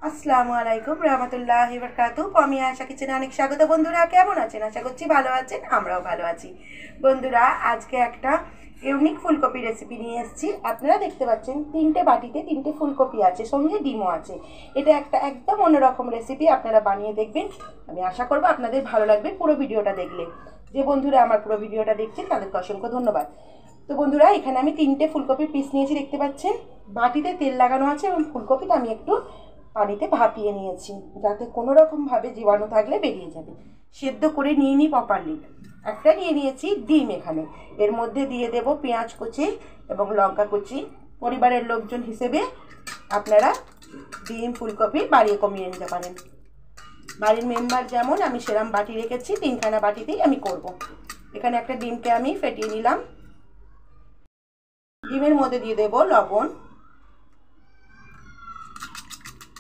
আসসালামু আলাইকুম রহমতুল্লাহি বারাকাতুহু। আমি আশা কিচেনে অনেক স্বাগত। বন্ধুরা কেমন আছেন? আশা করছি ভালো আছেন, আমরাও ভালো আছি। বন্ধুরা আজকে একটা ইউনিক ফুলকপি রেসিপি নিয়ে এসেছি। আপনারা দেখতে পাচ্ছেন তিনটে বাটিতে তিনটে ফুলকপি আছে, সঙ্গে ডিমও আছে। এটা একটা একদম অন্যরকম রেসিপি, আপনারা বানিয়ে দেখবেন। আমি আশা করব আপনাদের ভালো লাগবে পুরো ভিডিওটা দেখলে। যে বন্ধুরা আমার পুরো ভিডিওটা দেখছেন তাদেরকে অসংখ্য ধন্যবাদ। তো বন্ধুরা এখানে আমি তিনটে ফুলকপির পিস নিয়েছি, দেখতে পাচ্ছেন। বাটিতে তেল লাগানো আছে এবং ফুলকপিটা আমি একটু পানিতে ভাপিয়ে নিয়েছি, যাতে কোনো রকমভাবে জীবাণু থাকলে বেরিয়ে যাবে। সেদ্ধ করে নিয়ে নিই প্রপারলি। একটা নিয়ে নিয়েছি ডিম, এখানে এর মধ্যে দিয়ে দেব পেঁয়াজ কুচি এবং লঙ্কা কুচি। পরিবারের লোকজন হিসেবে আপনারা ডিম ফুলকপি বাড়িয়ে কমিয়ে নিতে পারেন। বাড়ির মেম্বার যেমন আমি সেরম বাটি রেখেছি, তিনখানা বাটিতেই আমি করব। এখানে একটা ডিমকে আমি ফেটিয়ে নিলাম। ডিমের মধ্যে দিয়ে দেব লবণ,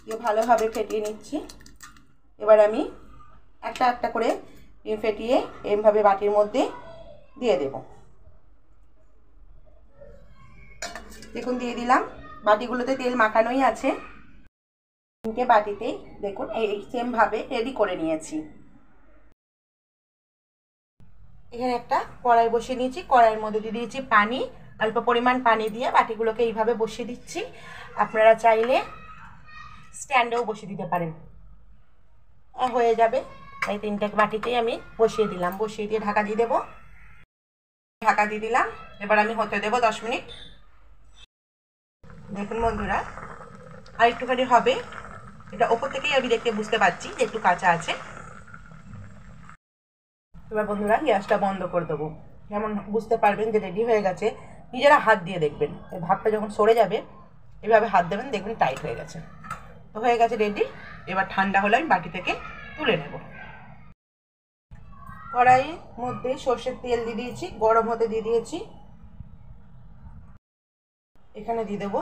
দিয়ে ভালোভাবে ফেটিয়ে নিচ্ছি। এবার আমি একটা একটা করে ডিম ফেটিয়ে এমভাবে বাটির মধ্যে দিয়ে দেব। দেখুন দিয়ে দিলাম। বাটিগুলোতে তেল মাখানোই আছে। তিনটে বাটিতেই দেখুন এই সেমভাবে রেডি করে নিয়েছি। এখানে একটা কড়াই বসিয়ে নিয়েছি। কড়াইয়ের মধ্যে দিয়ে দিয়েছি পানি। অল্প পরিমাণ পানি দিয়ে বাটিগুলোকে এইভাবে বসিয়ে দিচ্ছি। আপনারা চাইলে স্ট্যান্ডেও বসিয়ে দিতে পারেন, হয়ে যাবে। তাই তিনটে বাটিতেই আমি বসিয়ে দিলাম। বসিয়ে দিয়ে ঢাকা দিয়ে দেবো। ঢাকা দিয়ে দিলাম। এবার আমি হতে দেবো 10 মিনিট। দেখুন বন্ধুরা আর একটুখানি হবে। এটা ওপর থেকেই আমি দেখতে বুঝতে পারছি যে একটু কাঁচা আছে। এবার বন্ধুরা গ্যাসটা বন্ধ করে দেবো। যেমন বুঝতে পারবেন যে রেডি হয়ে গেছে, নিজেরা হাত দিয়ে দেখবেন। এই ভাতটা যখন সরে যাবে এভাবে হাত দেবেন, দেখবেন টাইট হয়ে গেছে। তো হয়ে গেছে রেডি। এবার ঠান্ডা হলে আমি বাটি থেকে তুলে নেব। কড়াইয়ের মধ্যে সর্ষের তেল দিয়ে দিয়েছি, গরম হতে দিয়ে দিয়েছি। এখানে দিয়ে দেবো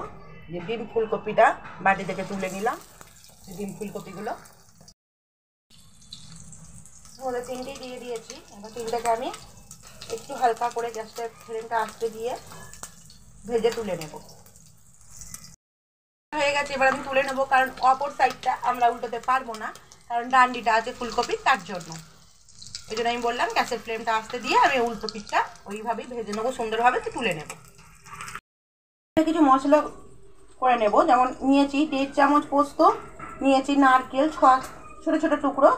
যে ডিম ফুলকপিটা বাটি থেকে তুলে নিলাম। ডিম ফুলকপিগুলো ওদের তিনটেই দিয়ে দিয়েছি। এবার তিনটাকে আমি একটু হালকা করে গ্যাসটা ফ্লেমটা আস্তে দিয়ে ভেজে তুলে নেব। হয়ে গেছে, এবার আমি তুলে নেব। কারণ অপর সাইডটা আমরা উল্টোতে পারবো না, কারণ ডান্ডিটা আছে ফুলকপির, তার জন্য। ওই জন্য আমি বললাম গ্যাসের ফ্লেমটা আস্তে দিয়ে আমি উল্টো পিঠটা ওইভাবেই ভেজে নেবো, সুন্দরভাবে তুলে নেব। কিছু মশলা করে নেব। যেমন নিয়েছি 1.5 চামচ পোস্ত, নিয়েছি নারকেল ছোটো ছোটো টুকরো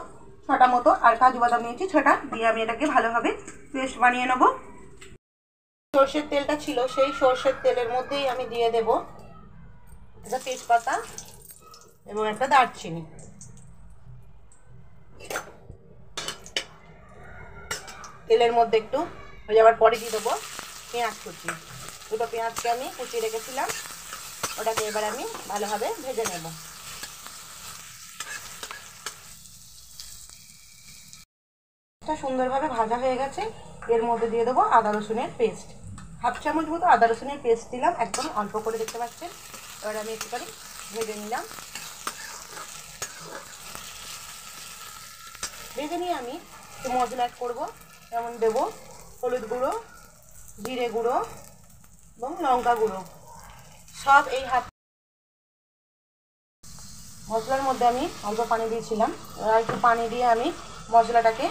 6টা মতো, আর কাজু বাদাম নিয়েছি 6টা। দিয়ে আমি এটাকে ভালোভাবে পেস্ট বানিয়ে নেব। সর্ষের তেলটা ছিল, সেই সর্ষের তেলের মধ্যেই আমি দিয়ে দেব একটা তেজপাতা এবং একটা দারচিনি। তেলের মধ্যে একটু হয়ে যাওয়ার পরে দিয়ে দেবো পেঁয়াজ কুচি। দুটো পেঁয়াজকে আমি কুচিয়ে রেখেছিলাম, ওটাকে এবার আমি ভালোভাবে ভেজে নেব। সুন্দরভাবে ভাজা হয়ে গেছে। এর মধ্যে দিয়ে দেবো আদা রসুনের পেস্ট। 1/2 চামচ মতো আদা রসুনের পেস্ট দিলাম, একদম অল্প করে, দেখতে পাচ্ছেন। এবার আমি একটুখানি ভেজে নিলাম। ভেজে নিয়ে আমি একটু মশলা অ্যাড করবো। যেমন দেবো হলুদ গুঁড়ো, জিরে গুঁড়ো এবং লঙ্কা গুঁড়ো, সব এই মশলার মধ্যে আমি অল্প পানি দিয়েছিলাম। আর একটু পানি দিয়ে আমি মশলাটাকে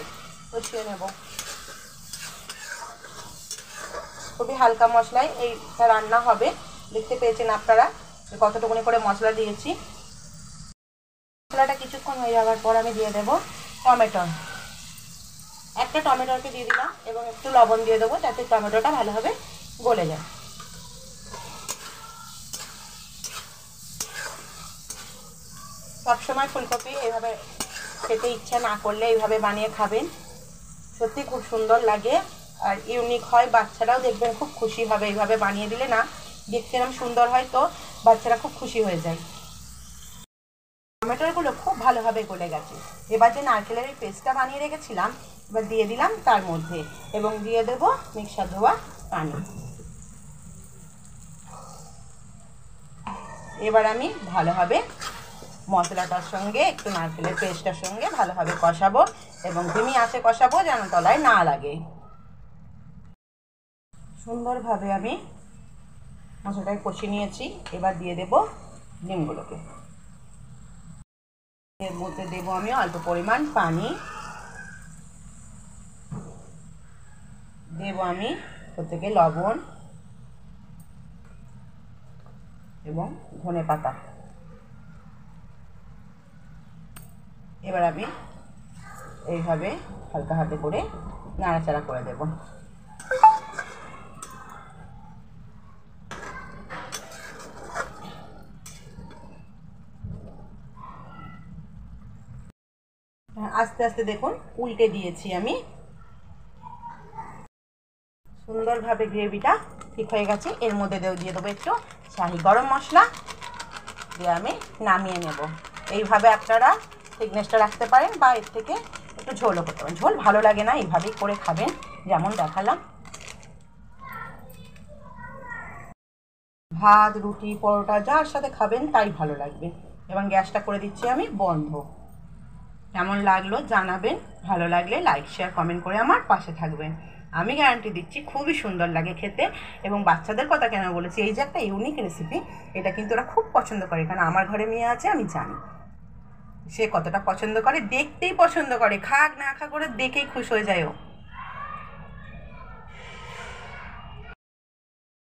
কষিয়ে নেব। খুবই হালকা মশলায় এইটা রান্না হবে। দেখতে পেয়েছেন আপনারা কতটুকুনি করে মশলা দিয়েছি। মশলাটা কিছুক্ষণ হয়ে যাওয়ার পর আমি দিয়ে দেব টমেটো। একটা টমেটোকে দিয়ে দিলাম এবং একটু লবণ দিয়ে দেবো, যাতে টমেটোটা ভালোভাবে গলে যায়। সবসময় ফুলকপি এইভাবে খেতে ইচ্ছা না করলে এইভাবে বানিয়ে খাবেন, সত্যি খুব সুন্দর লাগে আর ইউনিক হয়। বাচ্চারাও দেখবেন খুব খুশি হবে। এইভাবে বানিয়ে দিলে না, দেখতে এরকম সুন্দর হয়, তো বাচ্চারা খুব খুশি হয়ে যায়। টমেটোগুলো খুব ভালোভাবে গলে গেছে। এবার যে নারকেলের এই পেস্টটা বানিয়ে রেখেছিলাম এবার দিয়ে দিলাম তার মধ্যে, এবং দিয়ে দেব মিক্সার ধোয়া পানি। এবার আমি ভালোভাবে মশলাটার সঙ্গে একটু নারকেলের পেস্টটার সঙ্গে ভালোভাবে কষাবো, এবং ধিমি আঁচে কষাবো যেন তলায় না লাগে। সুন্দরভাবে আমি মশলাটাকে কষিয়ে নিয়েছি। এবার দিয়ে দেব ডিমগুলোকে। এর মধ্যে দেবো আমি অল্প পরিমাণ পানি, দেবো আমি থেকে লবণ এবং ধনেপাতা। এবার আমি এইভাবে হালকা হাতে করে নাড়াচাড়া করে দেব। আস্তে আস্তে দেখুন উল্টে দিয়েছি আমি। সুন্দরভাবে গ্রেভিটা ঠিক হয়ে গেছে। এর মধ্যে দিয়ে দেবো একটু শাহি গরম মশলা, দিয়ে আমি নামিয়ে নেব। এইভাবে আপনারা থিকনেসটা রাখতে পারেন বা এর থেকে একটু ঝোলও করতে পারেন। ঝোল ভালো লাগে না, এইভাবেই করে খাবেন যেমন দেখালাম। ভাত, রুটি, পরোটা যার সাথে খাবেন তাই ভালো লাগবে। এবং গ্যাসটা করে দিচ্ছি আমি বন্ধ। কেমন লাগলো জানাবেন, ভালো লাগলে লাইক শেয়ার কমেন্ট করে আমার পাশে থাকবেন। আমি গ্যারান্টি দিচ্ছি খুবই সুন্দর লাগে খেতে। এবং বাচ্চাদের কথা কেন বলেছি, এই যে একটা ইউনিক রেসিপি, এটা কিন্তু ওরা খুব পছন্দ করে। কারণ আমার ঘরে মেয়ে আছে, আমি জানি সে কতটা পছন্দ করে, দেখতেই পছন্দ করে, খাক না খা করে দেখেই খুশ হয়ে যায় ও।